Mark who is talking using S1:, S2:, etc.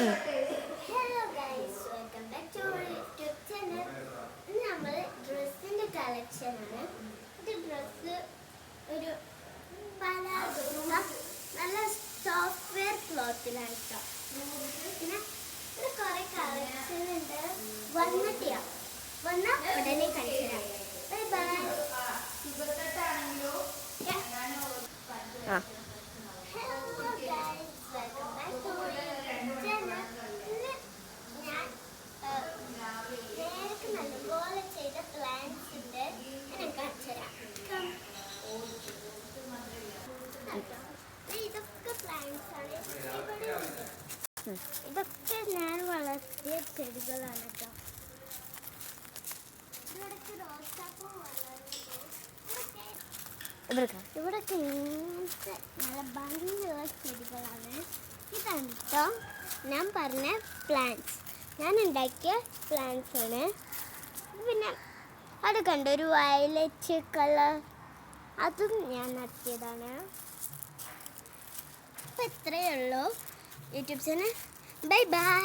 S1: Hello guys, welcome back to our YouTube channel. ഇന്ന് നമ്മൾ ഡ്രസ്സിൻ്റെ കളക്ഷനാണ്. ഇത് ഡ്രസ്സ് ഒരു നല്ല സോഫ്റ്റ്വെയർ ക്ലോത്തിലാണ് കേട്ടോ. പിന്നെ ഇത് കുറേ കളക്ഷൻ ഉണ്ട്. വന്നാൽ ഉടനെ കളിക്കാം. Bye bye. Hello guys, welcome back to our YouTube channel. നേരത്തെ നല്ലപോലെ ചെയ്ത പ്ലാൻസ് ഉണ്ട്. ഞാൻ കാണിച്ചുതരാം. ഇതൊക്കെ പ്ലാന്റ്സ് ആണ്. ഇവിടെ ഉണ്ട്. ഇതൊക്കെ ഞാൻ വളർത്തിയ ചെടികളാണ് കേട്ടോ. ഇവിടേക്ക് റോസാപ്പൂ ഇവിടൊക്കെ ഇങ്ങനത്തെ നല്ല ഭംഗിയുള്ള ചെടികളാണ്. ഇതാണ് കേട്ടോ ഞാൻ പറഞ്ഞ പ്ലാന്റ്സ്. ഞാൻ ഉണ്ടാക്കിയ പ്ലാന്റ്സ് ആണ്. പിന്നെ അത് കണ്ടോ, ഒരു വയലറ്റ് കളർ, അതും ഞാൻ നടത്തിയതാണ്. അപ്പം ഇത്രയേ ഉള്ളൂ യൂട്യൂബ് ചാനൽ. Bye bye.